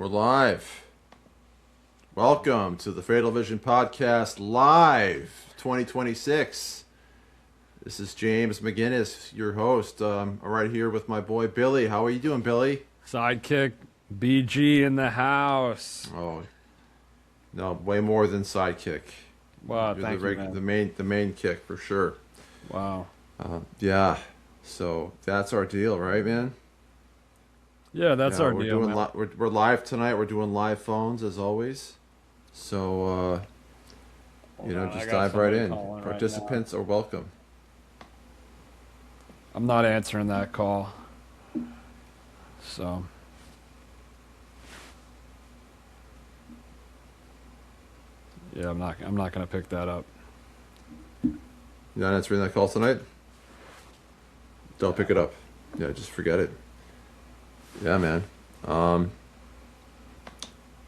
We're live. Welcome to the Fatal Vision Podcast Live 2026. This is James McGinnis, your host. I'm right here with my boy Billy. How are you doing, Billy? Sidekick BG in the house. Oh, no, way more than sidekick. Wow, You're thank you, man. the main kick for sure. Wow. Yeah. So that's our deal, right, man? Yeah, that's our we're deal, doing man. we're live tonight. We're doing live phones as always. So just dive right in. Participants are welcome. I'm not answering that call. So. Yeah, I'm not going to pick that up. You're not answering that call tonight? Don't pick it up. Yeah, just forget it. Yeah, man.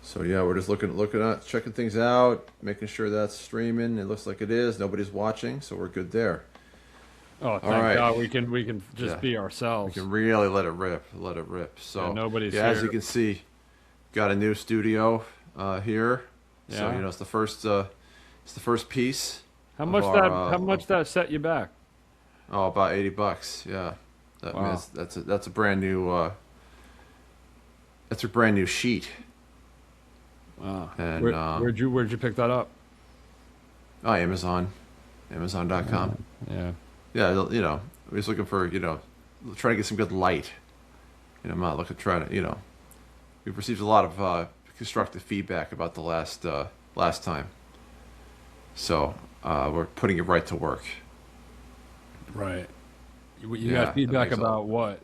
So yeah, we're just looking at checking things out, making sure that's streaming. It looks like it is. Nobody's watching, so we're good there. Oh, thank God we can just be We ourselves. can really let it rip. So nobody's here. as you can see, got a new studio here. Yeah. So it's the first piece. How much that set you back? Oh, about $80. Yeah, Wow. that's a brand new. That's a brand new sheet. Wow. And where'd you pick that up? oh, Amazon.com. Yeah. Yeah, we're just looking for trying to get some good light. I'm not looking trying to we've received a lot of constructive feedback about the last time, so we're putting it right to work. Right. You Yeah, got feedback that makes about what?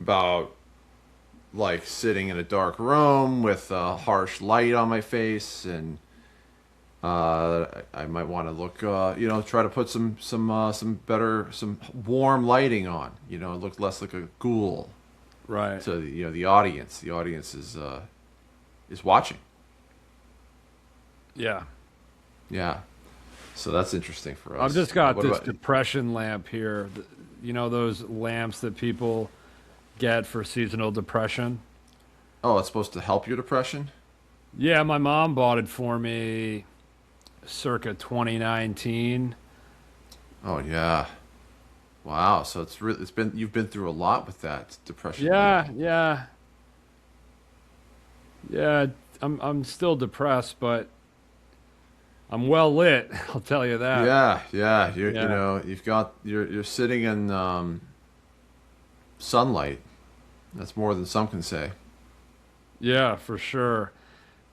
About like sitting in a dark room with harsh light on my face, and I might want to look, try to put some warm lighting on. Look less like a ghoul. Right. So the audience is watching. Yeah. Yeah. So that's interesting for us. I've just got What this about- depression lamp here. Those lamps that people get for seasonal depression? Oh, it's supposed to help your depression? Yeah, my mom bought it for me circa 2019. Oh yeah. Wow. So you've been through a lot with that depression. Yeah. I'm still depressed, but I'm well lit. I'll tell you that. Yeah. Yeah. You're sitting in sunlight. That's more than some can say. Yeah, for sure.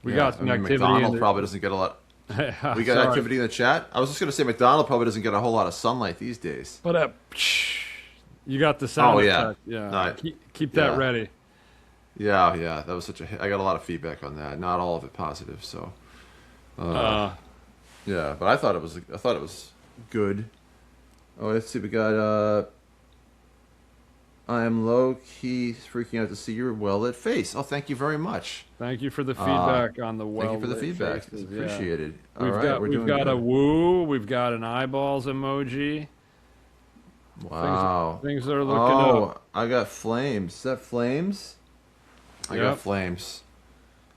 We Yeah, got some activity. McDonald probably doesn't get a lot. We got Sorry. activity in the chat. I was just gonna say McDonald probably doesn't get a whole lot of sunlight these days. But you got the sound Oh, yeah. effect. Yeah. No, Keep that yeah. ready. Yeah. That was I got a lot of feedback on that. Not all of it positive. So. Yeah, but I thought it was good. Oh, let's see. We got. I am low key freaking out to see your well lit face. Oh, thank you very much. Thank you for the feedback on the well. Thank you for the feedback. Faces, It's yeah. appreciated. We've All right, got we're doing a good. woo. We've got an eyeballs emoji. Wow. Things are looking up. I got flames. Is that flames? I got Yep. flames.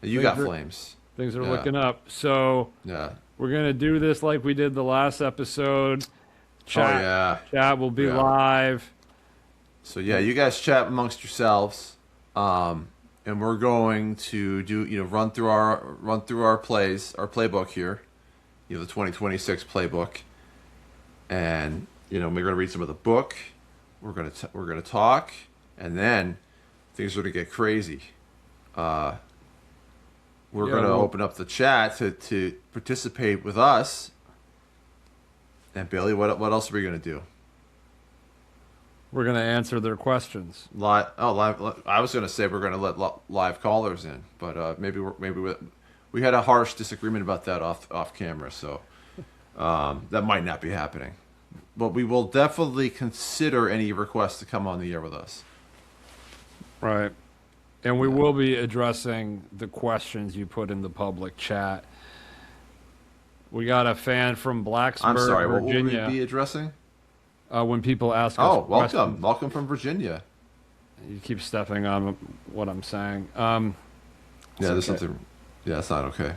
You Things got are- flames. Things are Yeah. looking up. So Yeah. we're gonna do this like we did the last episode. Chat, Oh yeah. chat will be Yeah. live. So yeah, you guys chat amongst yourselves, and we're going to do run through our plays, our playbook here, the 2026 playbook, and we're gonna read some of the book. We're gonna talk, and then things are gonna get crazy. We're Yeah, gonna well- open up the chat to participate with us. And Billy, what else are we gonna do? We're gonna answer their questions. Live. I was going to say we're going to let live callers in, but maybe we had a harsh disagreement about that off camera, so that might not be happening. But we will definitely consider any requests to come on the air with us. Right. And we will be addressing the questions you put in the public chat. We got a fan from Blacksburg, I'm sorry. What will Virginia. we be addressing? When people ask us Oh, questions. welcome from Virginia. You keep stepping on what I'm saying. Yeah, there's okay. something. Yeah, it's not okay.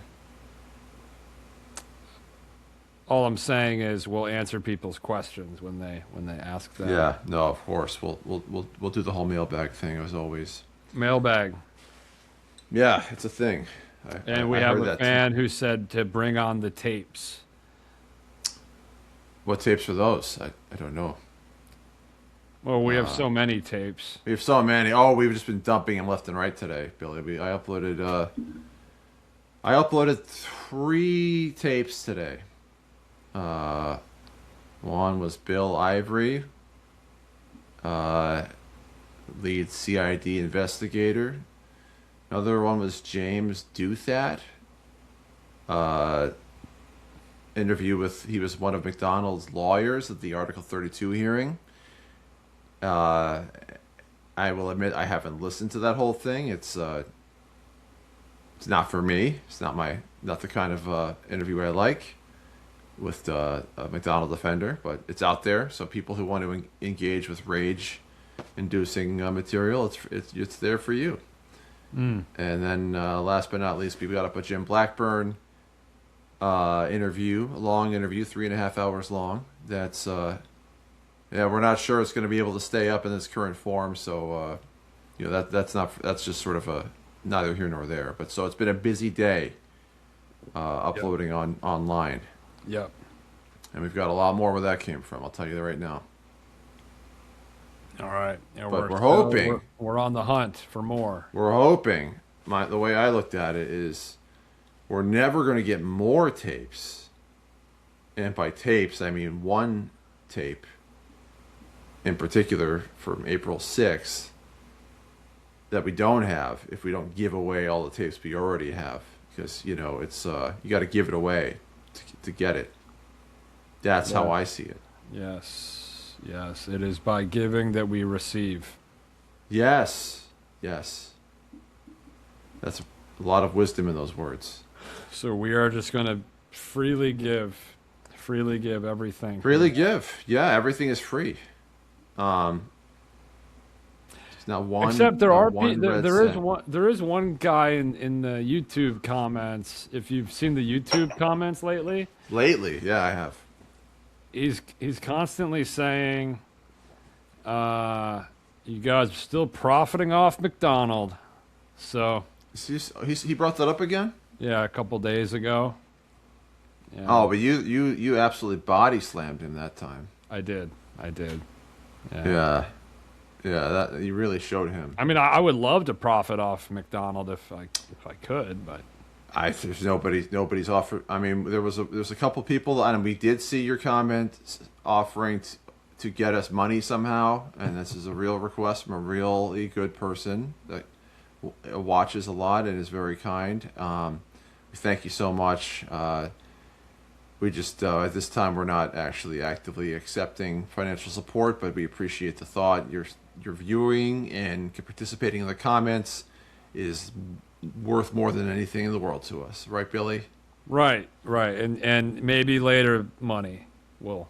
All I'm saying is we'll answer people's questions when they ask that. Yeah, no, of course. We'll do the whole mailbag thing as always. Mailbag. Yeah, it's a thing. And we have a fan who said to bring on the tapes. What tapes are those? I don't know. Well, we have so many tapes. We have so many. Oh, we've just been dumping them left and right today, Billy. I uploaded 3 tapes today. One was Bill Ivory, lead CID investigator. Another one was James Duthat. Interview with, he was one of MacDonald's lawyers at the Article 32 hearing. I will admit I haven't listened to that whole thing. It's not for me. It's not the kind of interview I like with a MacDonald Defender, but it's out there. So people who want to engage with rage-inducing material, it's there for you. And then last but not least, we got up a Jim Blackburn interview, a long interview, 3.5 hours long. That's yeah, we're not sure it's going to be able to stay up in its current form. So that's just sort of a neither here nor there. But so it's been a busy day uploading online. Yep. And we've got a lot more where that came from. I'll tell you that right now. All right. Yeah, But we're hoping. We're on the hunt for more. We're hoping. The way I looked at it is we're never going to get more tapes. And by tapes, I mean one tape in particular from April 6th that we don't have if we don't give away all the tapes we already have. Because, it's you got to give it away to get it. That's how I see it. Yes. Yes. It is by giving that we receive. Yes. Yes. That's a lot of wisdom in those words. So we are just going to freely give everything. Freely give. Yeah, everything is free. There's not one. Except there is one guy in the YouTube comments. If you've seen the YouTube comments lately. Lately, yeah, I have. He's constantly saying, "You guys are still profiting off MacDonald." So he brought that up again. Yeah, a couple days ago. Yeah. Oh, but you absolutely body slammed him that time. I did. Yeah. That you really showed him. I mean, I would love to profit off MacDonald if I could, but there's nobody's offered. I mean, there's a couple people, and we did see your comment offering to get us money somehow, and this is a real request from a really good person that watches a lot and is very kind. We thank you so much. We just at this time we're not actually actively accepting financial support, but we appreciate the thought. Your viewing and participating in the comments is worth more than anything in the world to us, right, Billy? Right, and maybe later money will.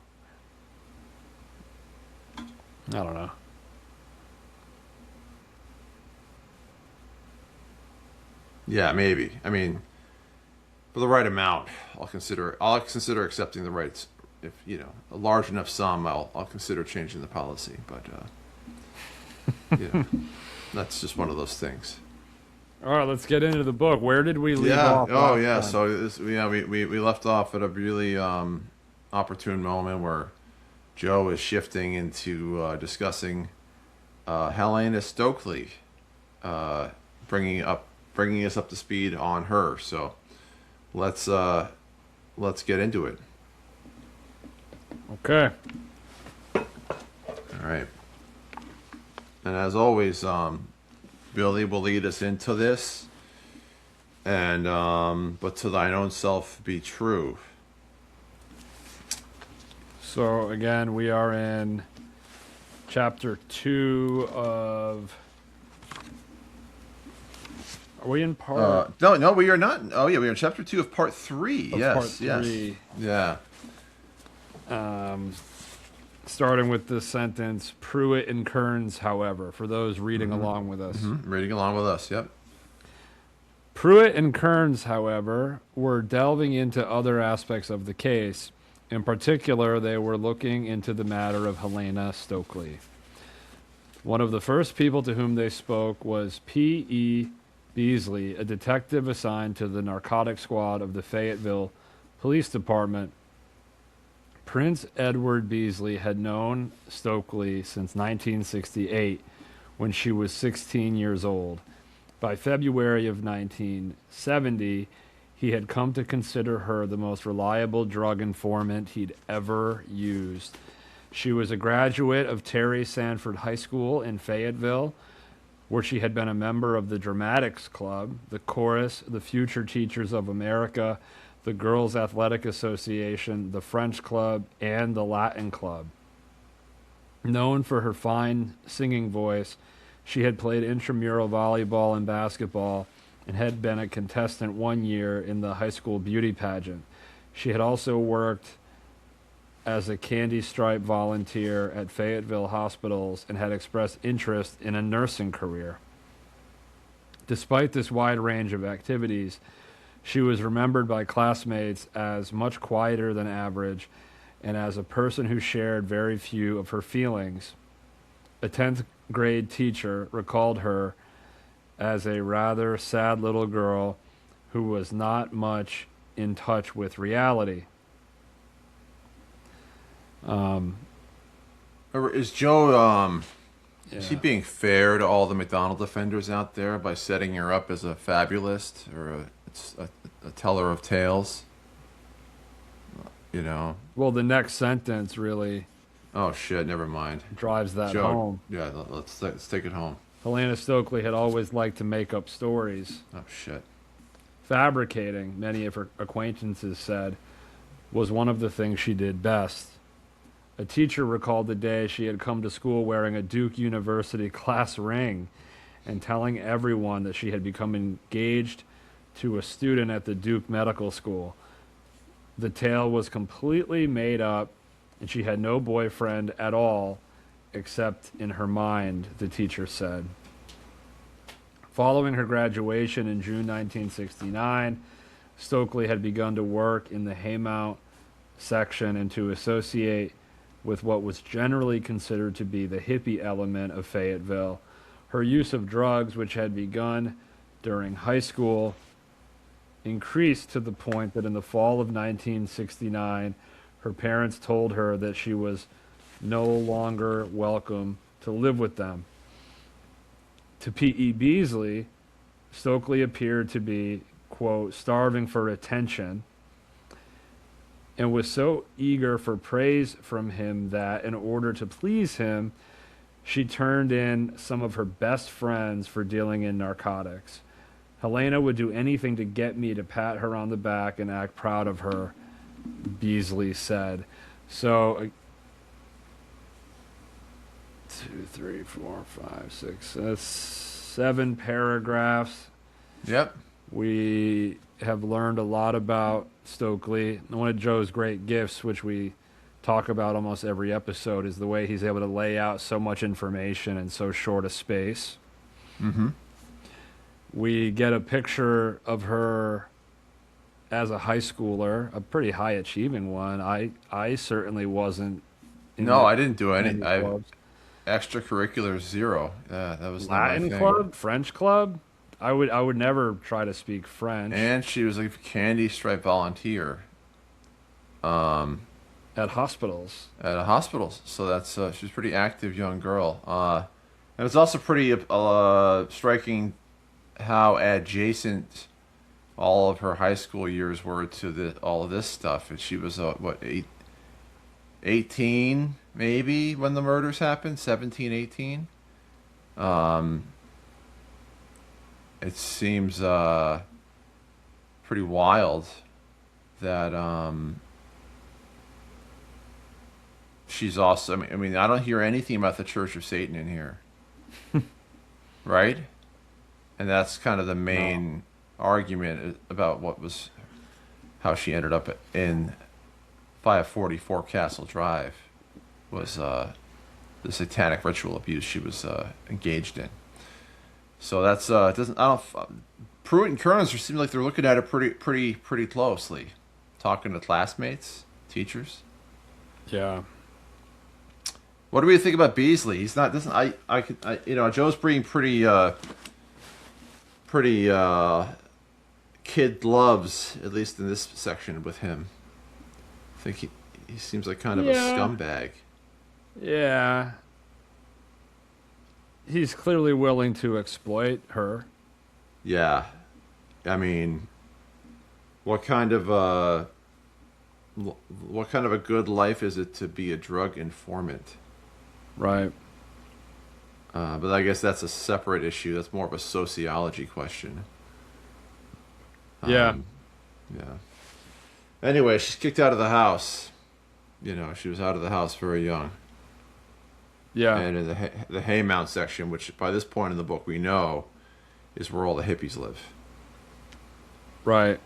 I don't know. Yeah, maybe. I mean, for the right amount, I'll consider accepting the rights. If a large enough sum, I'll consider changing the policy. But that's just one of those things. All right, let's get into the book. Where did we leave off? Oh, yeah. So we left off at a really opportune moment where Joe is shifting into discussing Helena Stokely, bringing us up to speed on her. So let's get into it. Okay. All right. And as always, Billy will lead us into this. And but to thine own self be true. So again, we are in chapter 2 of. Are we in part? No, we are not. Oh yeah, we are in chapter 2 of part 3. Of yes, part 3. yes, yeah. starting with this sentence, Pruitt and Kearns, however, for those reading along with us. Reading along with us. Yep. Pruitt and Kearns, however, were delving into other aspects of the case. In particular, they were looking into the matter of Helena Stokely. One of the first people to whom they spoke was P.E. Beasley, a detective assigned to the narcotics squad of the Fayetteville Police Department. Prince Edward Beasley had known Stokely since 1968, when she was 16 years old. By February of 1970, he had come to consider her the most reliable drug informant he'd ever used. She was a graduate of Terry Sanford High School in Fayetteville, where she had been a member of the Dramatics Club, the Chorus, the Future Teachers of America, the Girls Athletic Association, the French Club, and the Latin Club. Known for her fine singing voice, she had played intramural volleyball and basketball and had been a contestant 1 year in the high school beauty pageant. She had also worked as a candy stripe volunteer at Fayetteville hospitals and had expressed interest in a nursing career. Despite this wide range of activities, she was remembered by classmates as much quieter than average and as a person who shared very few of her feelings. A 10th grade teacher recalled her as a rather sad little girl who was not much in touch with reality. Is Joe, Yeah. is he being fair to all the MacDonald Defenders out there by setting her up as a fabulist or a teller of tales? You know? Well, the next sentence really Oh, shit, never mind. drives that Joe, home. yeah, let's take it home. Helena Stokely had always liked to make up stories. Oh, shit. Fabricating, many of her acquaintances said, was one of the things she did best. A teacher recalled the day she had come to school wearing a Duke University class ring and telling everyone that she had become engaged to a student at the Duke Medical School. The tale was completely made up, and she had no boyfriend at all, except in her mind, the teacher said. Following her graduation in June 1969, Stokely had begun to work in the Haymount section and to associate with what was generally considered to be the hippie element of Fayetteville. Her use of drugs, which had begun during high school, increased to the point that in the fall of 1969, her parents told her that she was no longer welcome to live with them. To P.E. Beasley, Stokely appeared to be, quote, starving for attention, and was so eager for praise from him that, in order to please him, she turned in some of her best friends for dealing in narcotics. Helena would do anything to get me to pat her on the back and act proud of her, Beasley said. So, 2, 3, 4, 5, 6, 7 paragraphs. Yep. We have learned a lot about Stokely. One of Joe's great gifts, which we talk about almost every episode, is the way he's able to lay out so much information in so short a space. Mm-hmm. We get a picture of her as a high schooler, a pretty high achieving one. I certainly wasn't. I didn't do any. Clubs. Extracurricular 0. Yeah, that was not my Latin thing. club, French club. I would never try to speak French. And she was a candy stripe volunteer. At hospitals. At a hospital. So that's she was a pretty active young girl. And it's also pretty striking how adjacent all of her high school years were to all of this stuff. And she was 18 maybe when the murders happened, 17, 18. It seems pretty wild that she's also. I mean, I don't hear anything about the Church of Satan in here, right? And that's kind of the main argument about how she ended up in 544 Castle Drive. was the satanic ritual abuse she was engaged in. So that's it doesn't I don't Pruitt and Kearns seem like they're looking at it pretty closely, talking to classmates, teachers. Yeah. What do we think about Beasley? He's not doesn't Joe's being pretty kid gloves, at least in this section with him. I think he seems like kind of a scumbag. Yeah. He's clearly willing to exploit her. Yeah. I mean, what kind of a good life is it to be a drug informant? Right. But I guess that's a separate issue. That's more of a sociology question. Yeah. Yeah. Anyway, she's kicked out of the house. She was out of the house very young. Yeah. And in the Haymount section, which by this point in the book we know is where all the hippies live. Right.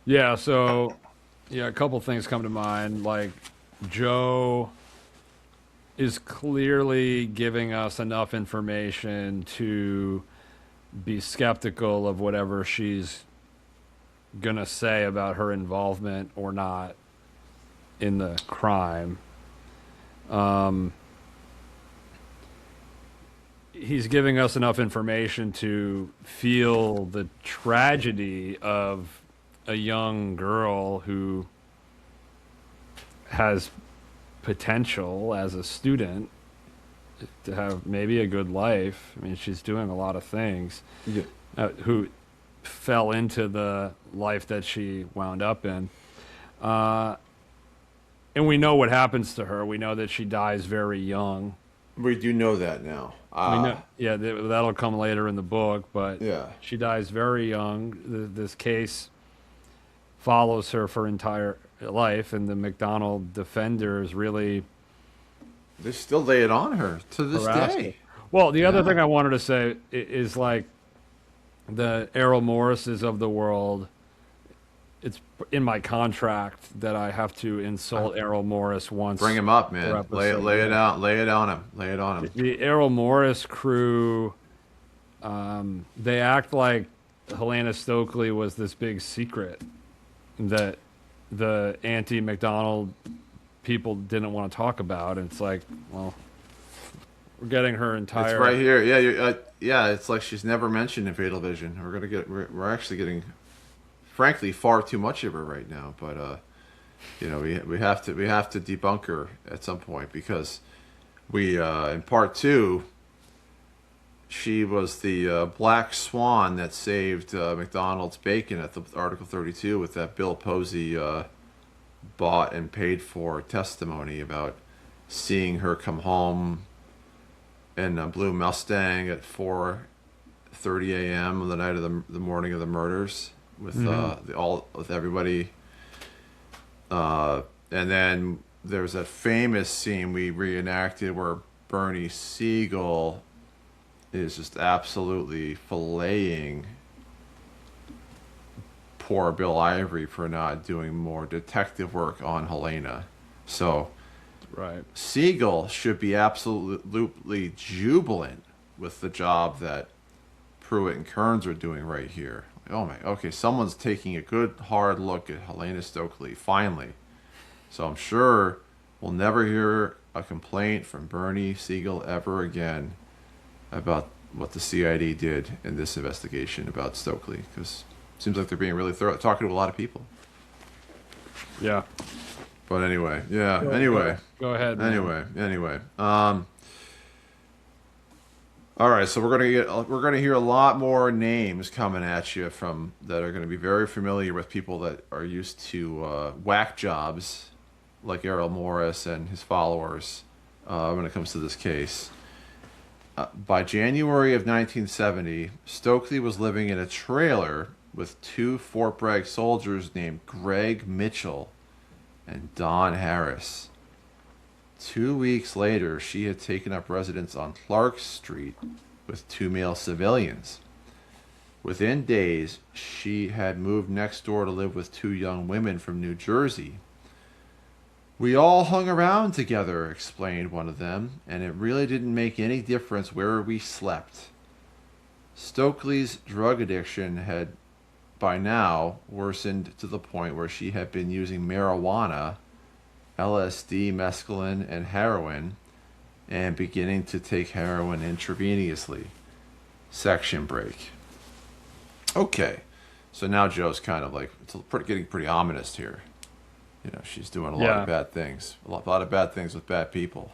Yeah, so a couple things come to mind. Like, Joe is clearly giving us enough information to be skeptical of whatever she's gonna say about her involvement or not in the crime. He's giving us enough information to feel the tragedy of a young girl who has potential as a student to have maybe a good life. I mean, she's doing a lot of things. Yeah. Who fell into the life that she wound up in. And we know what happens to her. We know that she dies very young. We do know that now. That'll come later in the book, but yeah, she dies very young. This case follows her for entire life, and the MacDonald Defenders really... They still lay it on her to this day. Well, the other thing I wanted to say is like the Errol Morrises of the world. It's in my contract that I have to insult Errol Morris once. Bring him up, man. Lay it out. Lay it on him. The Errol Morris crew, they act like Helena Stokely was this big secret that the anti-MacDonald people didn't want to talk about. And it's like, well, we're getting her entire... It's right here. Yeah, it's like she's never mentioned in Fatal Vision. We're actually getting, frankly, far too much of her right now. But we have to debunk her at some point, because we in part 2, she was the black swan that saved McDonald's bacon at the Article 32 with that Bill Posey bought and paid for testimony about seeing her come home in a blue Mustang at 4:30 a.m. on the night of the morning of the murders with with everybody. And then there's that famous scene we reenacted where Bernie Siegel is just absolutely filleting poor Bill Ivory for not doing more detective work on Helena. So Right. Siegel should be absolutely jubilant with the job that Pruitt and Kearns are doing right here. Oh my, okay, someone's taking a good hard look at Helena Stokely, finally. So I'm sure we'll never hear a complaint from Bernie Siegel ever again about what the CID did in this investigation about Stokely, because it seems like they're being really thorough, talking to a lot of people. Yeah. But anyway, anyway. Go ahead. Man. Anyway. All right, so we're gonna hear a lot more names coming at you that are gonna be very familiar with people that are used to whack jobs like Errol Morris and his followers when it comes to this case. By January of 1970, Stokely was living in a trailer with 2 Fort Bragg soldiers named Greg Mitchell and Don Harris. 2 weeks later, she had taken up residence on Clark Street with 2 male civilians. Within days, she had moved next door to live with 2 young women from New Jersey. We all hung around together, explained one of them, and it really didn't make any difference where we slept. Stokely's drug addiction had by now worsened to the point where she had been using marijuana, LSD, mescaline, and heroin, and beginning to take heroin intravenously. Section break. Okay, so now Joe's kind of like getting pretty ominous here. You know, she's doing a lot of bad things, a lot of bad things with bad people.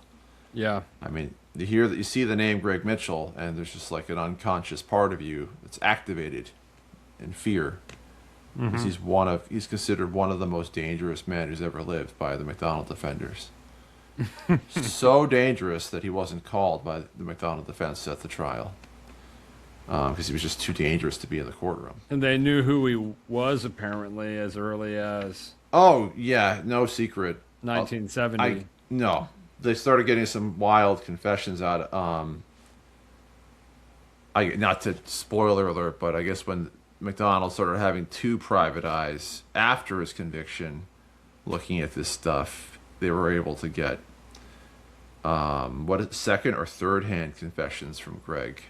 Yeah. I mean, you see the name Greg Mitchell, and there's just like an unconscious part of you that's activated in fear. Because he's considered one of the most dangerous men who's ever lived by the MacDonald Defenders. So dangerous that he wasn't called by the MacDonald Defense at the trial. Because he was just too dangerous to be in the courtroom. And they knew who he was apparently as early as Oh, yeah, no secret. 1970. No. They started getting some wild confessions out. Not to spoiler alert, but I guess when MacDonald started having two private eyes after his conviction, looking at this stuff, they were able to get second or third hand confessions from Greg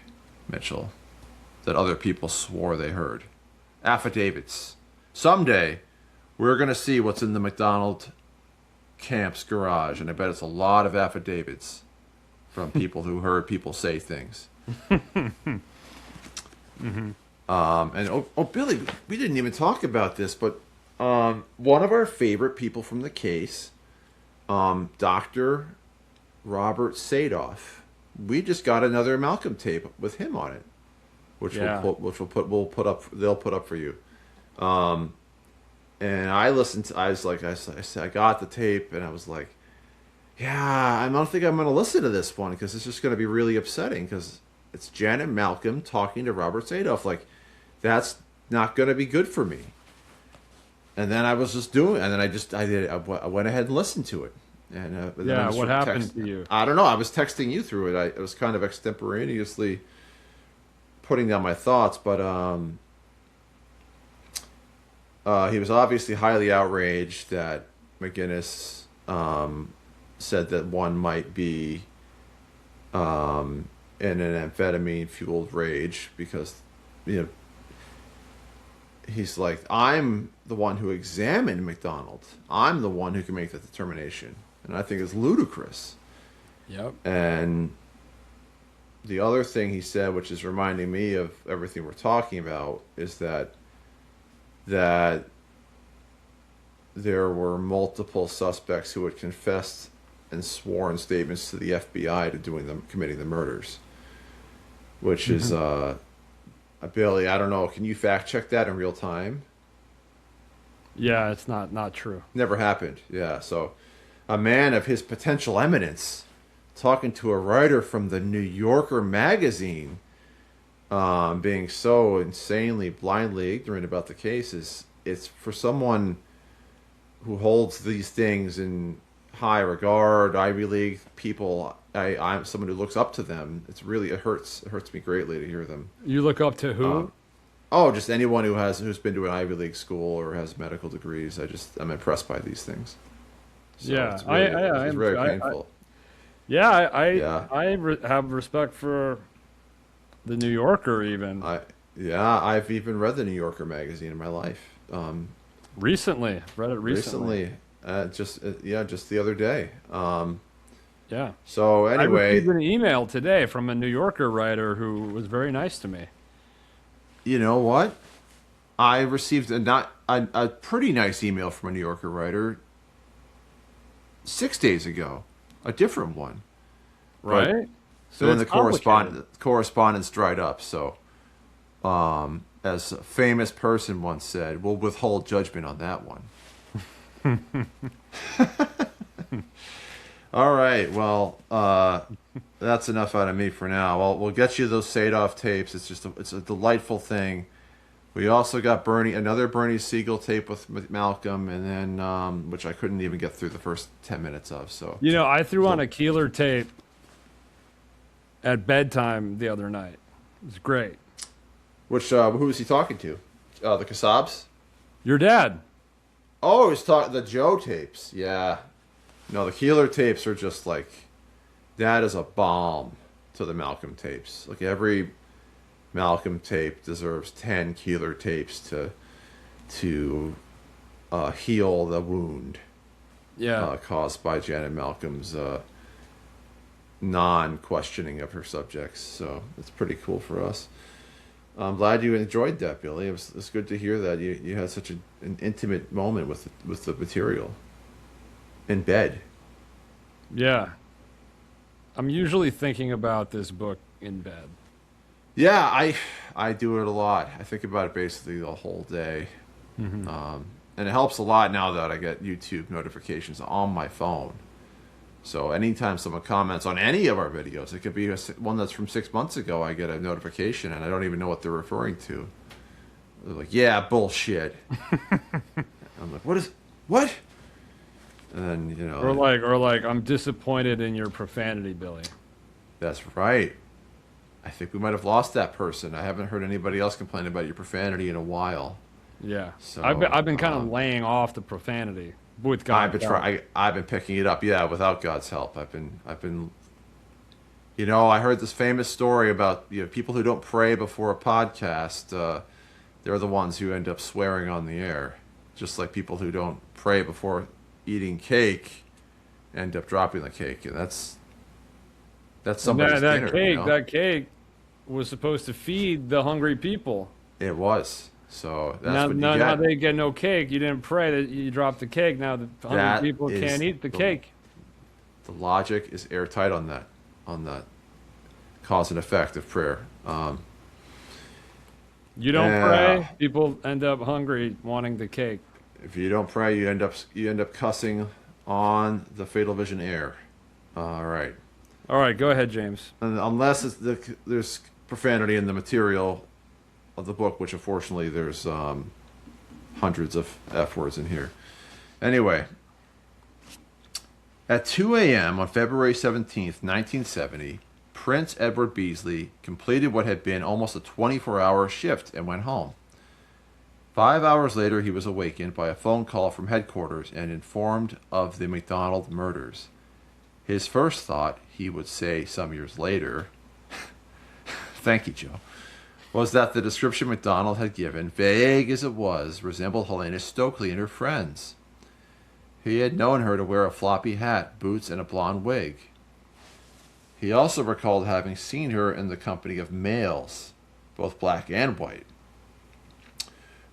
Mitchell that other people swore they heard. Affidavits. Someday, we're going to see what's in the MacDonald camp's garage, and I bet it's a lot of affidavits from people who heard people say things. And Billy, we didn't even talk about this, but one of our favorite people from the case, Dr. Robert Sadoff, we just got another Malcolm tape with him on it, they'll put up for you. And I listened to, I said, I got the tape, and I was like, yeah, I don't think I'm going to listen to this one, because it's just going to be really upsetting, because it's Jen and Malcolm talking to Robert Sadoff. Like, that's not going to be good for me. And then I was just doing, and then I went ahead and listened to it. And then what happened to you? I don't know. I was texting you through it. I was kind of extemporaneously putting down my thoughts, but he was obviously highly outraged that McGinnis said that one might be in an amphetamine-fueled rage because, you know, he's like, I'm the one who examined MacDonald. I'm the one who can make that determination. And I think it's ludicrous. Yep. And the other thing he said, which is reminding me of everything we're talking about, is that there were multiple suspects who had confessed and sworn statements to the FBI to committing the murders, which is Billy, I don't know, can you fact check that in real time? Yeah, it's not true. Never happened. Yeah, so a man of his potential eminence talking to a writer from the New Yorker magazine, being so insanely blindly ignorant about the case, it's for someone who holds these things in high regard, Ivy League people. I'm someone who looks up to them. It hurts me greatly to hear them. You look up to who? Just anyone who's been to an Ivy League school or has medical degrees. I'm impressed by these things. So yeah, it's very painful. I have respect for the New Yorker even. I've even read the New Yorker magazine in my life. Recently, read it recently. Just the other day. Yeah. So anyway, I received an email today from a New Yorker writer who was very nice to me. You know what? I received a pretty nice email from a New Yorker writer 6 days ago. A different one. Right? But so then the correspondence dried up. So, as a famous person once said, we'll withhold judgment on that one. All right. Well, that's enough out of me for now. We'll get you those Sadoff tapes. It's a delightful thing. We also got another Bernie Siegel tape with Malcolm, and then which I couldn't even get through the first 10 minutes of. So I threw on a Keeler tape at bedtime the other night. It was great. Who was he talking to? The Kassabs? Your dad. Oh, he's talking the Joe tapes. Yeah. No, the Keeler tapes are just like, that is a balm to the Malcolm tapes. Like every Malcolm tape deserves 10 Keeler tapes to heal the wound Yeah. caused by Janet Malcolm's non-questioning of her subjects. So it's pretty cool for us. I'm glad you enjoyed that, Billy. It's good to hear that you had such an intimate moment with the material in bed. Yeah. I'm usually thinking about this book in bed. Yeah, I do it a lot. I think about it basically the whole day, and it helps a lot now that I get YouTube notifications on my phone. So anytime someone comments on any of our videos, it could be one that's from 6 months ago, I get a notification and I don't even know what they're referring to. They're like, "Yeah, bullshit." I'm like, what? And then, Or like, I'm disappointed in your profanity, Billy. that's right. I think we might have lost that person. I haven't heard anybody else complain about your profanity in a while. Yeah. So I've been kind of laying off the profanity with God. I've been picking it up. Yeah, without God's help, I've been. You know, I heard this famous story about people who don't pray before a podcast. They're the ones who end up swearing on the air, just like people who don't pray before eating cake end up dropping the cake, and that's somebody's that dinner. cake, that cake was supposed to feed the hungry people. It was. So that's Now, what you now, get. now they get no cake. You didn't pray that you dropped the cake. Now the hungry That people is can't eat the the- cake. The logic is airtight on that cause and effect of prayer. You don't Yeah. pray, people end up hungry, wanting the cake. If you don't pray, you end up cussing on the Fatal Vision air. All right. All right, go ahead, James. And unless there's profanity in the material of the book, which unfortunately there's hundreds of F words in here. Anyway, at 2 a.m. on February 17th, 1970, Prince Edward Beasley completed what had been almost a 24-hour shift and went home. 5 hours later, he was awakened by a phone call from headquarters and informed of the MacDonald murders. His first thought, he would say some years later, thank you, Joe, was that the description MacDonald had given, vague as it was, resembled Helena Stokely and her friends. He had known her to wear a floppy hat, boots, and a blonde wig. He also recalled having seen her in the company of males, both black and white,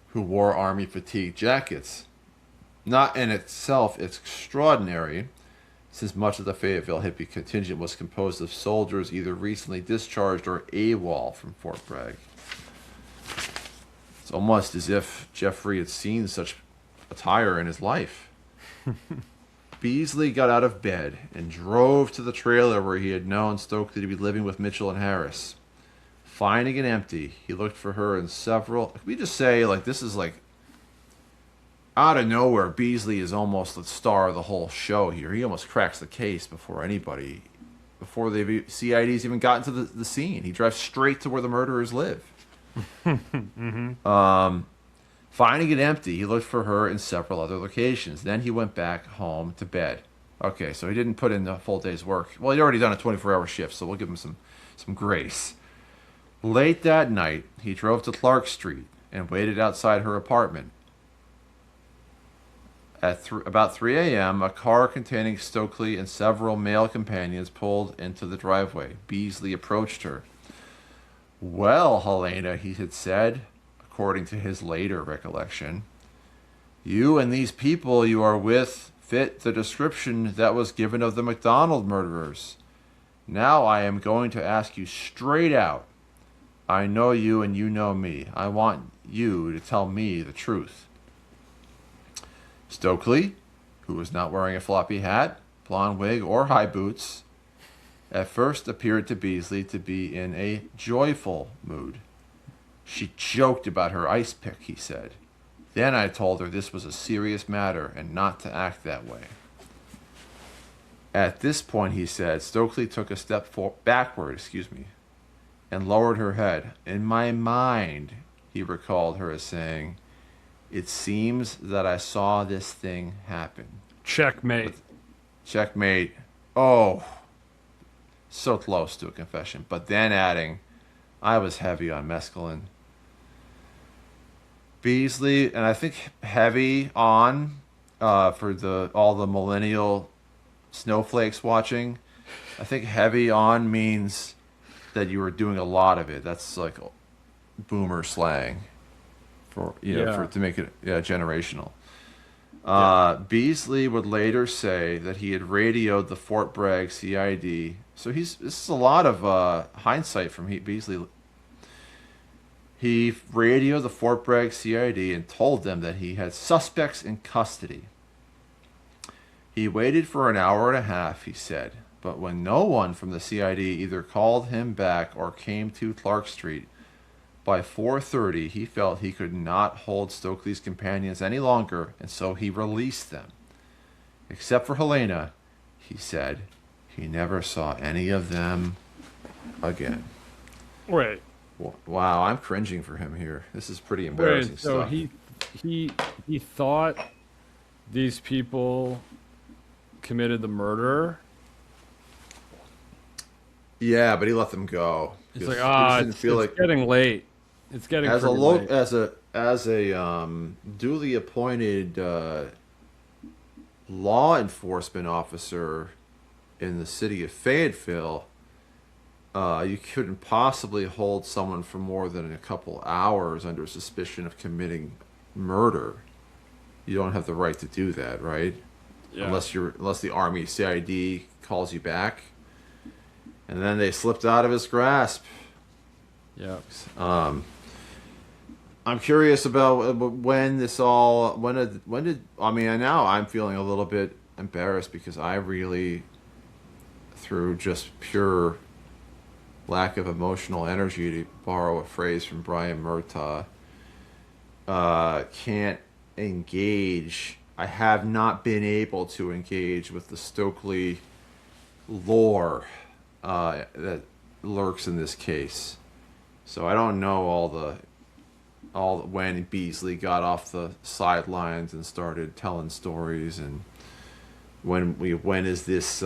who wore army fatigue jackets. Not in itself extraordinary, since much of the Fayetteville hippie contingent was composed of soldiers either recently discharged or AWOL from Fort Bragg. It's almost as if Jeffrey had seen such attire in his life. Beasley got out of bed and drove to the trailer where he had known Stokely to be living with Mitchell and Harris. Finding it empty, he looked for her in several... Can we just say, like, this is like... Out of nowhere, Beasley is almost the star of the whole show here. He almost cracks the case before the CID's even gotten to the scene. He drives straight to where the murderers live. Finding it empty, he looked for her in several other locations. Then he went back home to bed. Okay, so he didn't put in a full day's work. Well, he'd already done a 24-hour shift, so we'll give him some grace. Late that night, he drove to Clark Street and waited outside her apartment. At about 3 a.m., a car containing Stokely and several male companions pulled into the driveway. Beasley approached her. "Well, Helena," he had said, according to his later recollection, "you and these people you are with fit the description that was given of the MacDonald murderers. Now I am going to ask you straight out. I know you and you know me. I want you to tell me the truth." Stokely, who was not wearing a floppy hat, blonde wig, or high boots, at first appeared to Beasley to be in a joyful mood. "She joked about her ice pick," he said. "Then I told her this was a serious matter and not to act that way." At this point, he said, Stokely took a step backward, and lowered her head. "In my mind," he recalled her as saying, "it seems that I saw this thing happen." Checkmate. checkmate. Oh, so close to a confession. But then adding, I was heavy on mescaline. Beasley, and I think heavy on for all the millennial snowflakes watching. I think heavy on means that you were doing a lot of it. That's like boomer slang for to make it generational. Beasley would later say that he had radioed the Fort Bragg CID. So this is a lot of hindsight from Beasley. He radioed the Fort Bragg CID and told them that he had suspects in custody. He waited for an hour and a half, he said, but when no one from the CID either called him back or came to Clark Street, by 4:30 he felt he could not hold Stokely's companions any longer, and so he released them. Except for Helena, he said, he never saw any of them again. Wait. Wow, I'm cringing for him here. This is pretty embarrassing stuff. So he thought these people committed the murder. Yeah, but he let them go. It's like it's getting late. It's getting late. As a duly appointed law enforcement officer in the city of Fayetteville. You couldn't possibly hold someone for more than a couple hours under suspicion of committing murder. You don't have the right to do that, right? Yeah. Unless the Army CID calls you back, and then they slipped out of his grasp. Yeah. I'm curious about when this all when did I mean now I'm feeling a little bit embarrassed because I really, through just pure lack of emotional energy, to borrow a phrase from Brian Murtaugh, can't engage. I have not been able to engage with the Stokely lore that lurks in this case. So I don't know all when Beasley got off the sidelines and started telling stories, and when is this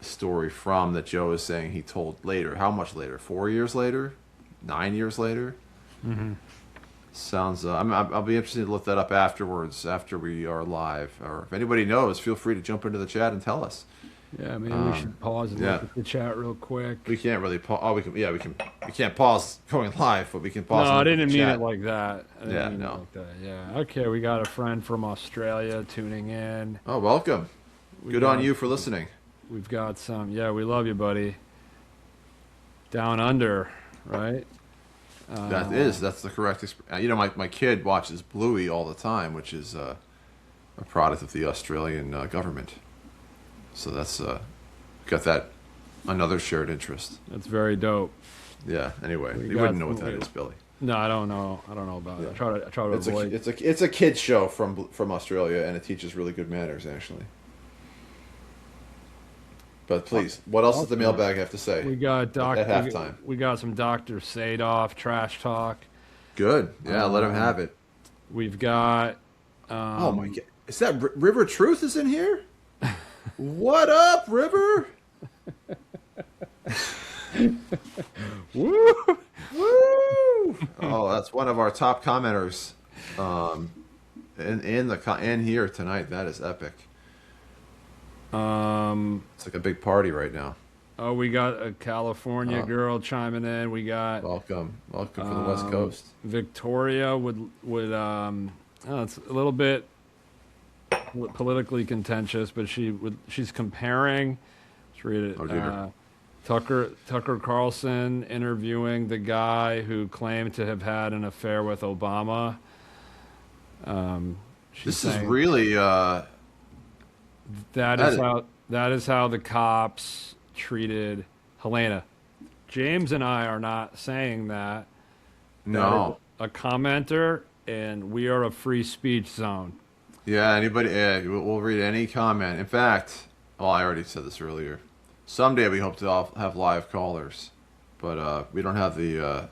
story from that Joe is saying he told later? How much later? 4 years later? 9 years later? Mm-hmm. Sounds. I'll be interested to look that up afterwards, after we are live. Or if anybody knows, feel free to jump into the chat and tell us. Yeah, maybe we should pause and look at the chat real quick. We can't really pause. Oh, we can. Yeah, we can. We can't pause going live, but we can pause. No, I didn't mean it like that. Yeah, no. Like that. Yeah. Okay, we got a friend from Australia tuning in. Oh, welcome. Good on you for listening. We've got some. Yeah, we love you, buddy. Down under, right? That's the correct expression. You know, my kid watches Bluey all the time, which is a product of the Australian government. So that's got that another shared interest. That's very dope. Yeah. Anyway, you wouldn't know what that is, Billy. No, I don't know. I don't know about it. I try to avoid. It's a kids show from Australia, and it teaches really good manners, actually. But please, what else does the mailbag have to say? We got at halftime. We got some Dr. Sadoff trash talk. Good. Yeah, let him have it. We've got. Oh my God! Is that River Truth is in here? What up, River? Woo! Woo! Oh, that's one of our top commenters. In here tonight. That is epic. It's like a big party right now. Oh, we got a California girl chiming in. We got welcome from the West Coast. Victoria would it's a little bit politically contentious, but she's comparing. Let's read it. Tucker Carlson interviewing the guy who claimed to have had an affair with Obama. This is really that is how the cops treated Helena. James and I are not saying that. No. A commenter, and we are a free speech zone. Yeah, anybody, we'll read any comment. In fact, I already said this earlier. Someday we hope to have live callers, but we don't have the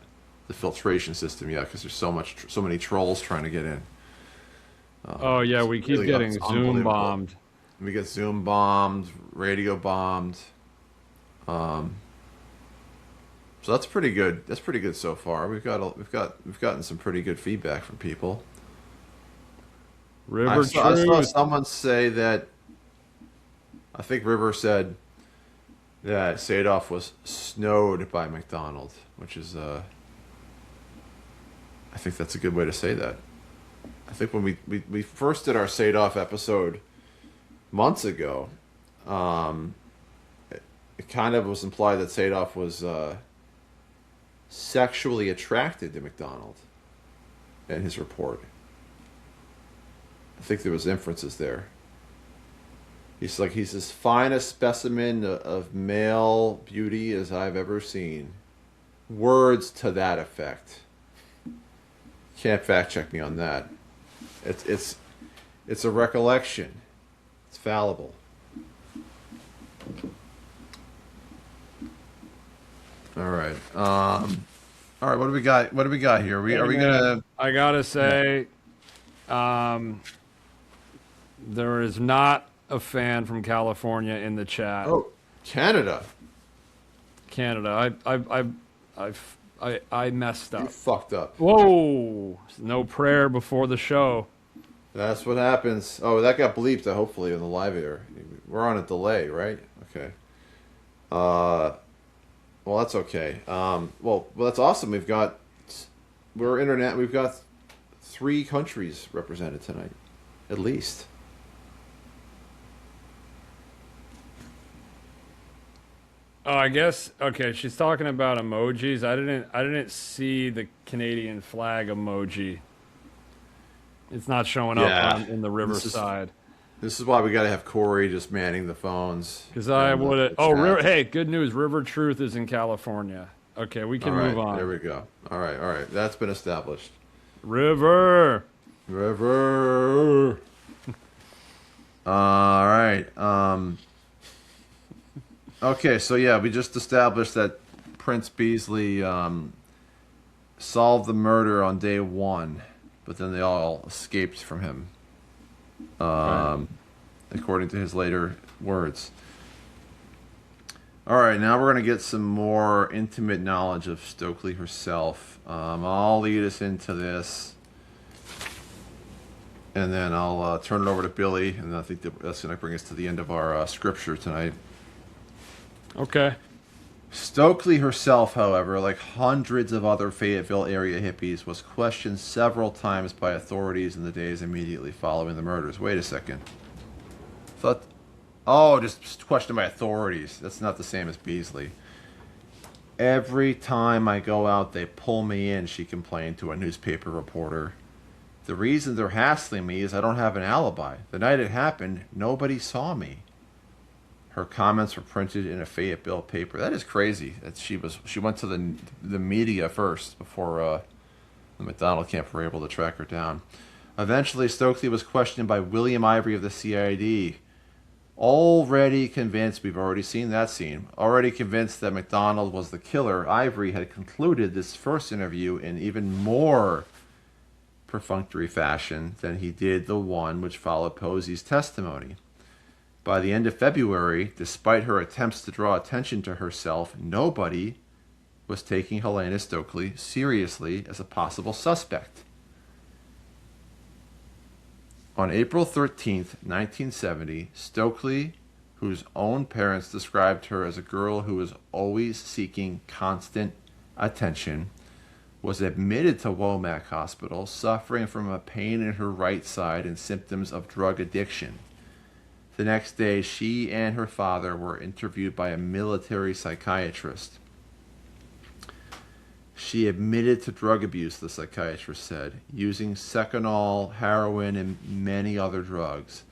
filtration system yet because there's so many trolls trying to get in. We keep getting Zoom bombed. We get Zoom bombed, radio bombed. So that's pretty good. That's pretty good so far. We've gotten some pretty good feedback from people. River I saw Truth. someone say that. I think River said that Sadov was snowed by MacDonald, which is I think that's a good way to say that. I think when we first did our Sadov episode months ago, it kind of was implied that Sadov was sexually attracted to MacDonald in his report. I think there was inferences there. He's as fine a specimen of male beauty as I've ever seen. Words to that effect. Can't fact check me on that. It's a recollection. It's fallible. All right. All right. What do we got? What do we got here? Are we gonna? I gotta say, there is not a fan from California in the chat. Oh, Canada. Canada. I messed You up. fucked up. Whoa! No prayer before the show. That's what happens. Oh, that got bleeped. Hopefully in the live air. We're on a delay, right? Okay. Well, that's okay. Well, that's awesome. We're internet. We've got 3 countries represented tonight, at least. Oh, I guess okay. She's talking about emojis. I didn't see the Canadian flag emoji. It's not showing up in the Riverside. This is why we got to have Corey just manning the phones. Because I would have. Oh, hey, good news. River Truth is in California. Okay, we can move on. There we go. All right. That's been established. River. All right. Okay, so yeah, we just established that Prince Beasley solved the murder on day 1, but then they all escaped from him, according to his later words. All right, now we're going to get some more intimate knowledge of Stokely herself. I'll lead us into this, and then I'll turn it over to Billy, and I think that's going to bring us to the end of our scripture tonight. Okay. Stokely herself, however, like hundreds of other Fayetteville area hippies, was questioned several times by authorities in the days immediately following the murders. Wait a second. Just questioned by authorities. That's not the same as Beasley. Every time I go out, they pull me in, she complained to a newspaper reporter. The reason they're hassling me is I don't have an alibi. The night it happened, nobody saw me. Her comments were printed in a Fayetteville paper. That is crazy. That she went to the media first before the MacDonald camp were able to track her down. Eventually, Stokely was questioned by William Ivory of the CID. Already convinced, we've already seen that scene, already convinced that MacDonald was the killer, Ivory had concluded this first interview in even more perfunctory fashion than he did the one which followed Posey's testimony. By the end of February, despite her attempts to draw attention to herself, nobody was taking Helena Stokely seriously as a possible suspect. On April 13th, 1970, Stokely, whose own parents described her as a girl who was always seeking constant attention, was admitted to Womack Hospital suffering from a pain in her right side and symptoms of drug addiction. The next day, she and her father were interviewed by a military psychiatrist. She admitted to drug abuse, the psychiatrist said, using Seconal, heroin, and many other drugs.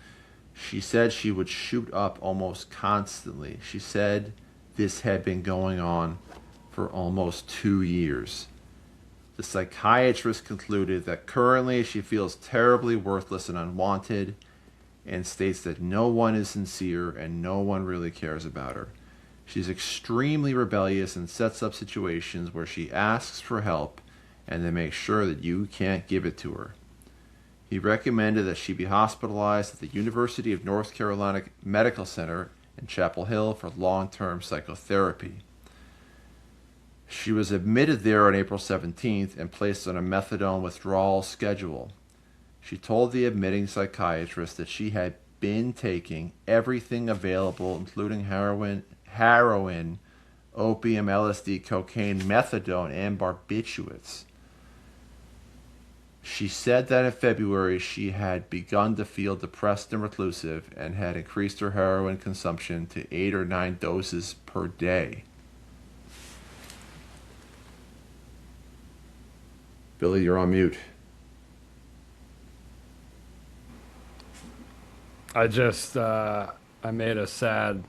She said she would shoot up almost constantly. She said this had been going on for almost 2 years. The psychiatrist concluded that currently she feels terribly worthless and unwanted, and states that no one is sincere and no one really cares about her. She's extremely rebellious and sets up situations where she asks for help and then makes sure that you can't give it to her. He recommended that she be hospitalized at the University of North Carolina Medical Center in Chapel Hill for long-term psychotherapy. She was admitted there on April 17th and placed on a methadone withdrawal schedule. She told the admitting psychiatrist that she had been taking everything available, including heroin, opium, LSD, cocaine, methadone, and barbiturates. She said that in February she had begun to feel depressed and reclusive and had increased her heroin consumption to 8 or 9 doses per day. Billy, you're on mute. I just I made a sad,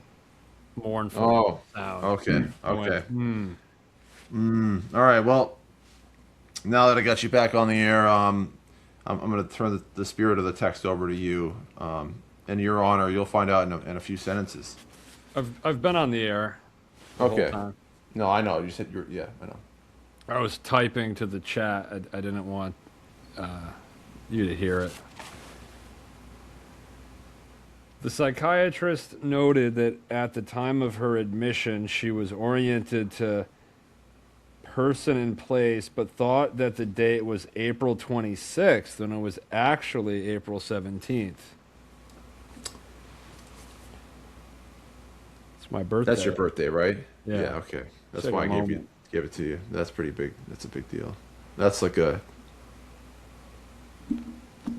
mournful sound. Okay. I went, All right. Well, now that I got you back on the air, I'm going to turn the spirit of the text over to you. In your honor, you'll find out in a few sentences. I've been on the air. The whole Okay. time. No, I know. You said you're. Yeah, I know. I was typing to the chat. I didn't want you to hear it. The psychiatrist noted that at the time of her admission, she was oriented to person and place, but thought that the date was April 26th when it was actually April 17th. It's my birthday. That's your birthday, right? Yeah. Okay. That's Take why a I moment. gave it to you. That's pretty big. That's a big deal. That's like a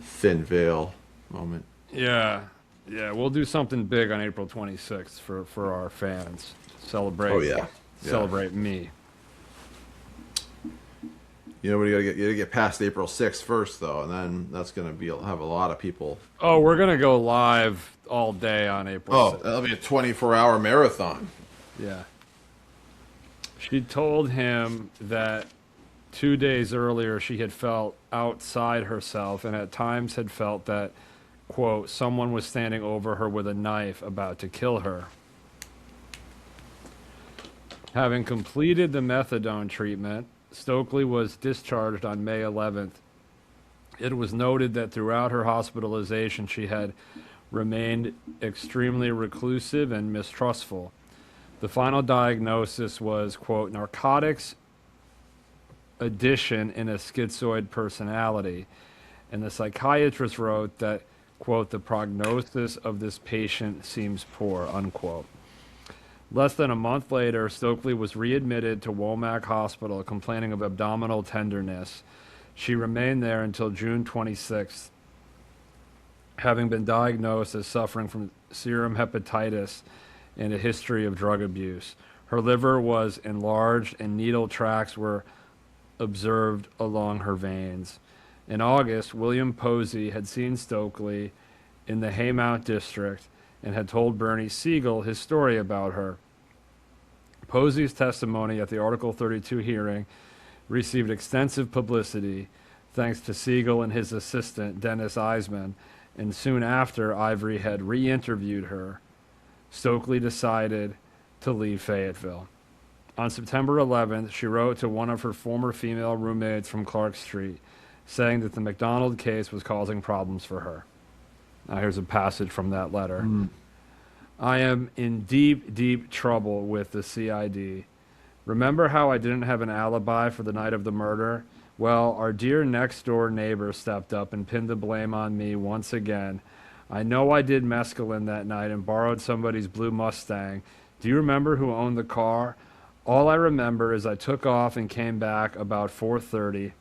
thin veil moment. Yeah. Yeah, we'll do something big on April 26th for our fans. Celebrate. Oh yeah. Celebrate me. You know, you gotta get past April 6th first, though, and then that's gonna have a lot of people. Oh, we're gonna go live all day on April 6th. That'll be a 24-hour marathon. Yeah. She told him that 2 days earlier she had felt outside herself and at times had felt that, quote, someone was standing over her with a knife about to kill her. Having completed the methadone treatment, Stokely was discharged on May 11th. It was noted that throughout her hospitalization she had remained extremely reclusive and mistrustful. The final diagnosis was, quote, narcotics addiction in a schizoid personality. And the psychiatrist wrote that, quote, the prognosis of this patient seems poor, unquote. Less than a month later, Stokely was readmitted to Womack Hospital complaining of abdominal tenderness. She remained there until June 26th, having been diagnosed as suffering from serum hepatitis and a history of drug abuse. Her liver was enlarged and needle tracks were observed along her veins. In August, William Posey had seen Stokely in the Haymount district and had told Bernie Siegel his story about her. Posey's testimony at the Article 32 hearing received extensive publicity thanks to Siegel and his assistant, Dennis Eisman, and soon after Ivory had re-interviewed her, Stokely decided to leave Fayetteville. On September 11th, she wrote to one of her former female roommates from Clark Street, saying that the MacDonald case was causing problems for her. Now here's a passage from that letter. I am in deep, deep trouble with the CID. Remember how I didn't have an alibi for the night of the murder? Well, our dear next-door neighbor stepped up and pinned the blame on me once again. I know I did mescaline that night and borrowed somebody's blue Mustang. Do you remember who owned the car? All I remember is I took off and came back about 4:30.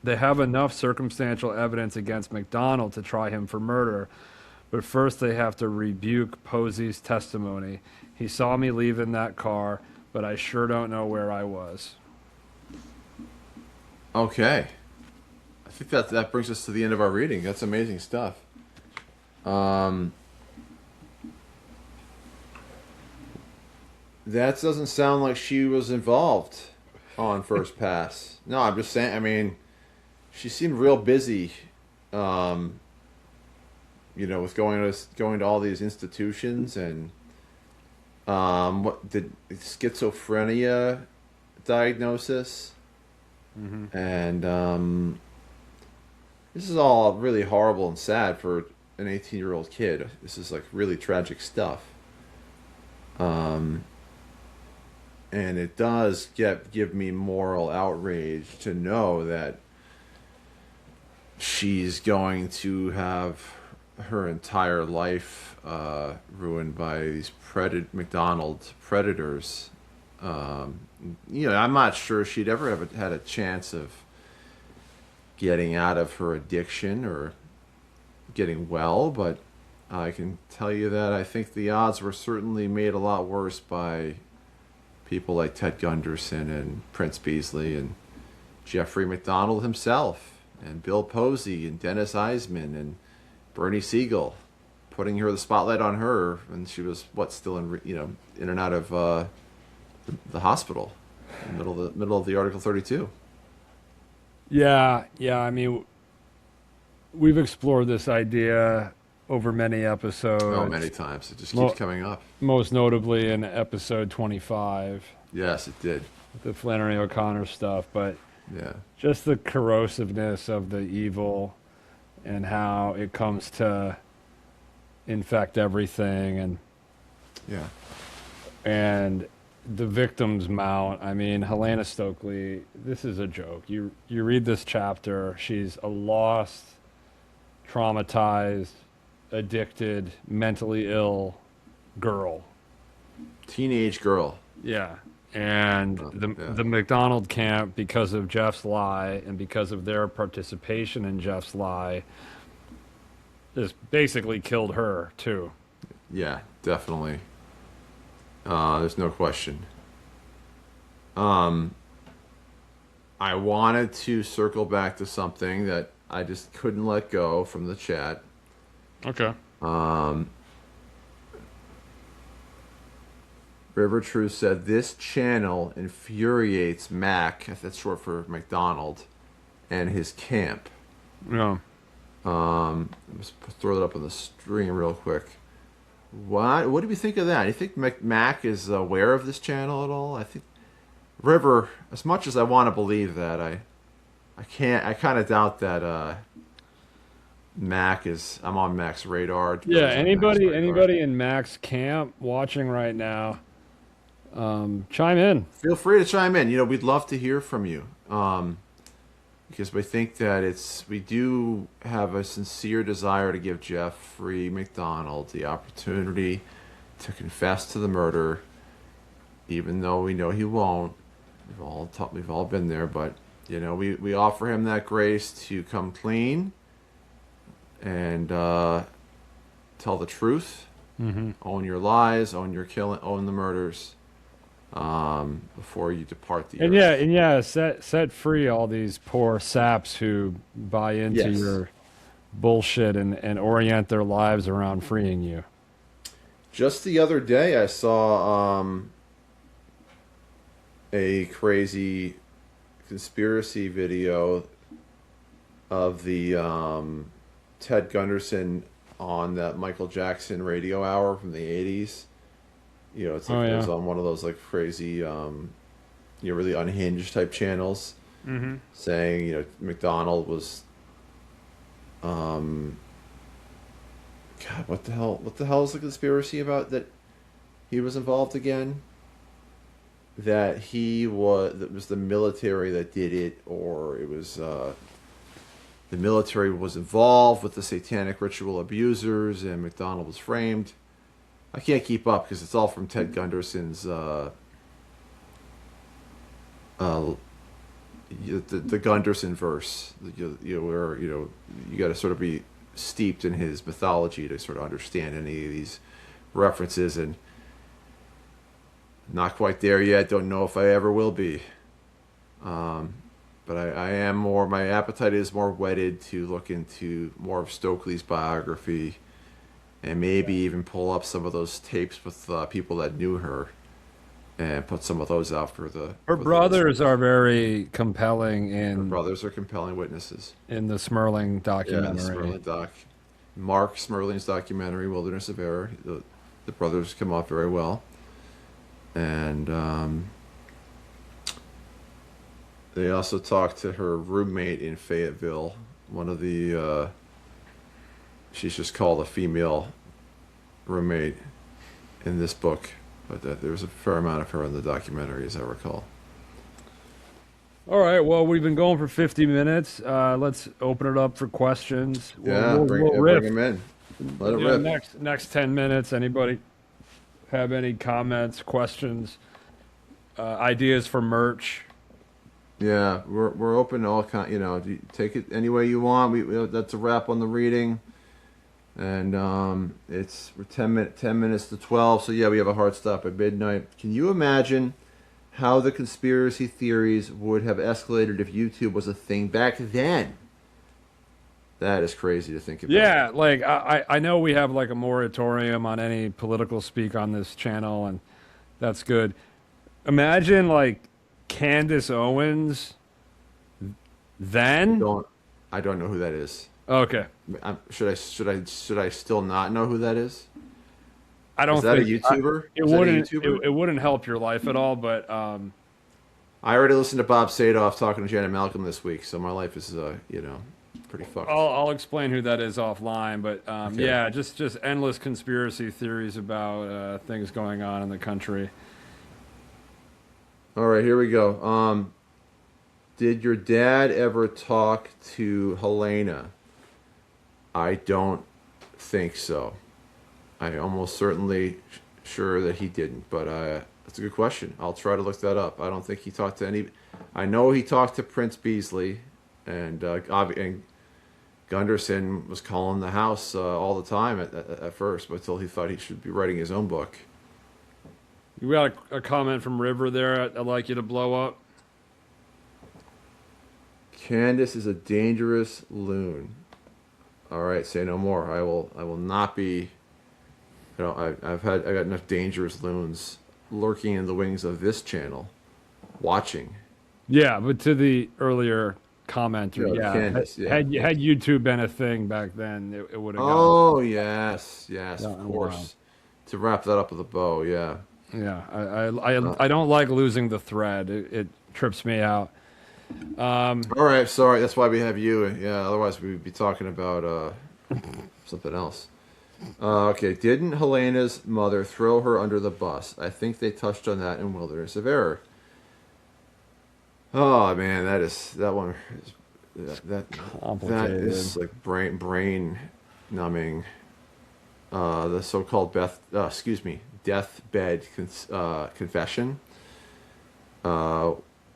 They have enough circumstantial evidence against MacDonald to try him for murder, but first they have to rebuke Posey's testimony. He saw me leave in that car, but I sure don't know where I was. Okay. I think that brings us to the end of our reading. That's amazing stuff. That doesn't sound like she was involved on first pass. No, I'm just saying, I mean, she seemed real busy, with going to all these institutions and what did schizophrenia diagnosis, and This is all really horrible and sad for an 18-year-old kid. This is like really tragic stuff. Um, and it does give me moral outrage to know that she's going to have her entire life ruined by these MacDonald predators. I'm not sure she'd ever have had a chance of getting out of her addiction or getting well, but I can tell you that I think the odds were certainly made a lot worse by people like Ted Gunderson and Prince Beasley and Jeffrey MacDonald himself and Bill Posey and Dennis Eisman and Bernie Siegel, putting the spotlight on her when she was still in and out of the hospital in the middle of the Article 32. Yeah. I mean, we've explored this idea over many episodes. Oh, many times. It just keeps coming up. Most notably in episode 25. Yes, it did. The Flannery O'Connor stuff, but Yeah. just the corrosiveness of the evil and how it comes to infect everything Yeah. and the victims mount. I mean, Helena Stokely, this is a joke. You read this chapter, she's a lost, traumatized, addicted, mentally ill girl. Teenage girl. Yeah. And the MacDonald camp, because of Jeff's lie and because of their participation in Jeff's lie, just basically killed her too. Yeah, definitely. There's no question. I wanted to circle back to something that I just couldn't let go from the chat. Okay. River True said, this channel infuriates Mac, that's short for MacDonald, and his camp. Yeah. Let's throw that up on the stream real quick. What do we think of that? Do you think Mac is aware of this channel at all? I think River, as much as I want to believe that, I kind of doubt that I'm on Mac's radar. Yeah, anybody in Mac's camp watching right now, chime in. Feel free to chime in. We'd love to hear from you. Because we think that we do have a sincere desire to give Jeffrey MacDonald the opportunity to confess to the murder, even though we know he won't. We've all been there, but we offer him that grace to come clean and tell the truth, own your lies, own your killing, own the murders. Before you depart the earth. Set free all these poor saps who buy into your bullshit and orient their lives around freeing you. Just the other day, I saw a crazy conspiracy video of the Ted Gunderson on that Michael Jackson radio hour from the 80s. It's like it was on one of those like crazy, really unhinged type channels, saying MacDonald was, God, what the hell is the conspiracy about that he was involved again? That it was the military that did it, or it was the military was involved with the satanic ritual abusers, and MacDonald was framed. I can't keep up because it's all from Ted Gunderson's the Gunderson verse. Where you got to sort of be steeped in his mythology to sort of understand any of these references, and not quite there yet. Don't know if I ever will be. But I am more. My appetite is more whetted to look into more of Stokely's biography. And maybe even pull up some of those tapes with people that knew her, and put some of those out for the. Her brothers are very compelling. Her brothers are compelling witnesses in the Smerling documentary. Yeah, Smerling doc. Mark Smerling's documentary, Wilderness of Error. The brothers come off very well, and they also talked to her roommate in Fayetteville, one of the. She's just called a female roommate in this book, but there's a fair amount of her in the documentary, as I recall. All right. Well, we've been going for 50 minutes. Let's open it up for questions. Bring them in. Let it rip. Next 10 minutes. Anybody have any comments, questions, ideas for merch? Yeah, we're open to all kind. Take it any way you want. That's a wrap on the reading, and we're 10 minutes to 12. So yeah, we have a hard stop at midnight. Can you imagine how the conspiracy theories would have escalated if YouTube was a thing back then? That is crazy to think about. Yeah, like I know we have like a moratorium on any political speak on this channel, and that's good. Imagine like Candace Owens then. I don't know who that is. Okay. Should I still not know who that is? I don't. Is that a YouTuber? It wouldn't help your life at all. But I already listened to Bob Sadoff talking to Janet Malcolm this week, so my life is pretty fucked. I'll explain who that is offline. But Okay. yeah, just endless conspiracy theories about things going on in the country. All right, here we go. Did your dad ever talk to Helena? I don't think so. I almost certainly sure that he didn't, but that's a good question. I'll try to look that up. I don't think he talked to any. I know he talked to Prince Beasley, and Gunderson was calling the house all the time at first, but until he thought he should be writing his own book. You got a comment from River there. I'd like you to blow up. Candace is a dangerous loon. All right, say no more. I will not be. I got enough dangerous loons lurking in the wings of this channel, watching. Yeah, but to the earlier commenter, Candace, had YouTube been a thing back then, it would have. Oh yes, of Around. course. To wrap that up with a bow, yeah. Yeah, I don't like losing the thread. It trips me out. All right, sorry. That's why we have you. Yeah, otherwise we'd be talking about something else. Okay, didn't Helena's mother throw her under the bus? I think they touched on that in Wilderness of Error. Oh man, that one that Complicated. is like brain numbing. The so-called deathbed confession,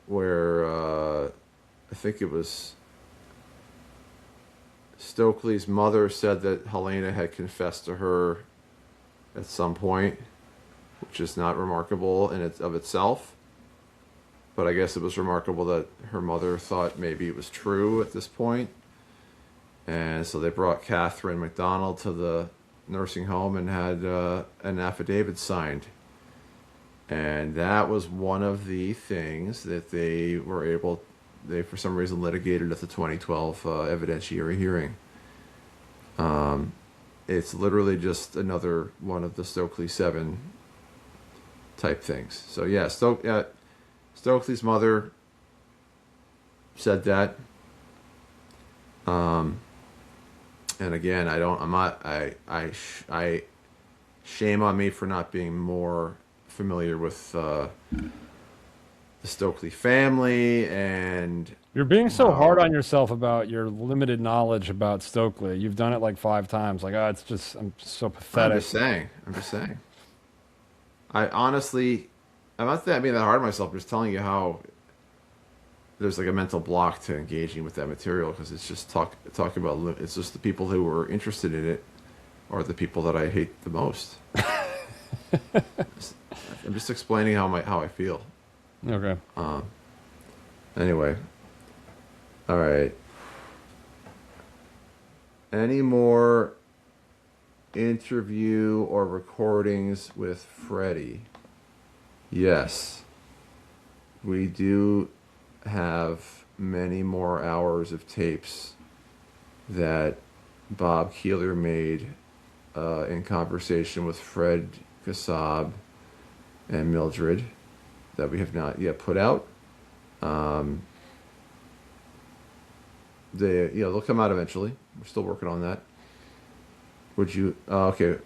where I think it was Stokely's mother said that Helena had confessed to her at some point, which is not remarkable in of itself. But I guess it was remarkable that her mother thought maybe it was true at this point. And so they brought Catherine MacDonald to the nursing home and had an affidavit signed. And that was one of the things that they for some reason litigated at the 2012 evidentiary hearing. It's literally just another one of the Stokely 7 type things. So yeah, Stokely's mother said that. And again, shame on me for not being more familiar with the Stokely family. And You're being so hard on yourself about your limited knowledge about Stokely. You've done it like 5 times. Like, I'm so pathetic. I'm just saying. I honestly, I'm not being that hard on myself. I'm just telling you how there's like a mental block to engaging with that material, because it's just talk about, it's just the people who were interested in it are the people that I hate the most. I'm just explaining how I feel. Okay. Anyway. All right. Any more interview or recordings with Freddie? Yes. We do have many more hours of tapes that Bob Keeler made in conversation with Fred Kassab and Mildred that we have not yet put out. they'll come out eventually. We're still working on that. Would you? Okay.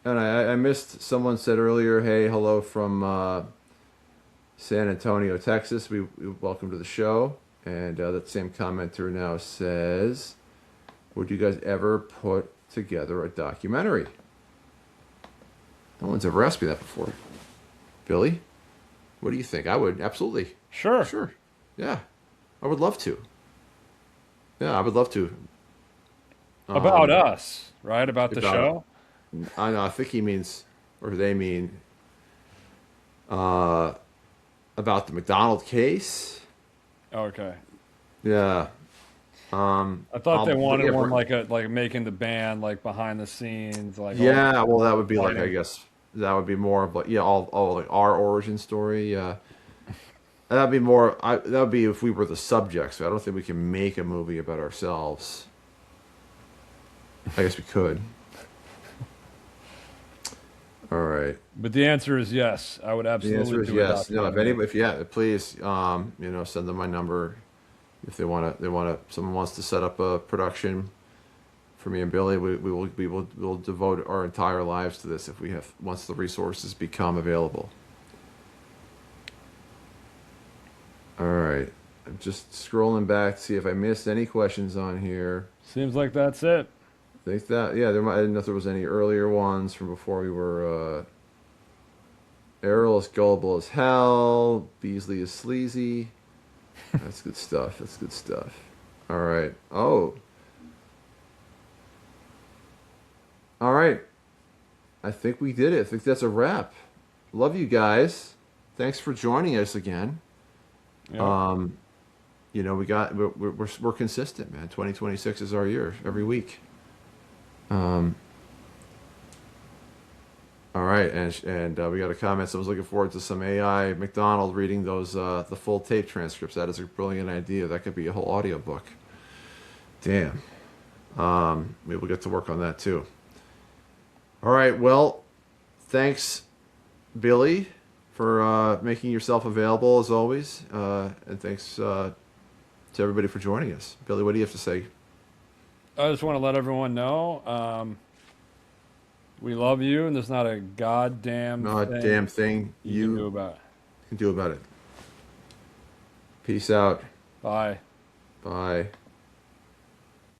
And I missed. Someone said earlier, "Hey, hello from San Antonio, Texas. We welcome to the show." And that same commenter now says, "Would you guys ever put together a documentary?" No one's ever asked me that before. Billy, what do you think? I would absolutely. Sure. Sure. Yeah, I would love to. Yeah, I would love to. About us, right? About the About show? I know. I think he means, or they mean, uh, about the MacDonald case. Okay. Yeah. I thought they wanted yeah, one like making the band like behind the scenes, like yeah. Well, that would be like, I lighting. guess that would be more of like, yeah, all like our origin story. Yeah. That'd be more. That would be if we were the subjects. I don't think we can make a movie about ourselves. I guess we could. All right. But the answer is yes. I would The absolutely answer is do a yes. No, if documentary. please, send them my number if someone wants to set up a production for me and Billy. We'll devote our entire lives to this once the resources become available. All right. I'm just scrolling back to see if I missed any questions on here. Seems like that's it. I think that, yeah, I didn't know if there was any earlier ones from before we were, Errol is gullible as hell. Beasley is sleazy. That's good stuff. That's good stuff. All right. Oh. All right. I think we did it. I think that's a wrap. Love you guys. Thanks for joining us again. Yeah. We're consistent, man. 2026 is our year every week. All right, and we got a comment. Someone's looking forward to some AI MacDonald reading those the full tape transcripts. That is a brilliant idea. That could be a whole audiobook. Damn. Maybe we'll get to work on that too. All right. Well, thanks, Billy, for making yourself available as always, and thanks to everybody for joining us. Billy, what do you have to say? I just want to let everyone know we love you, and there's not a goddamn Not a thing damn thing you can do you about it. can do about it. Peace out. Bye. Bye.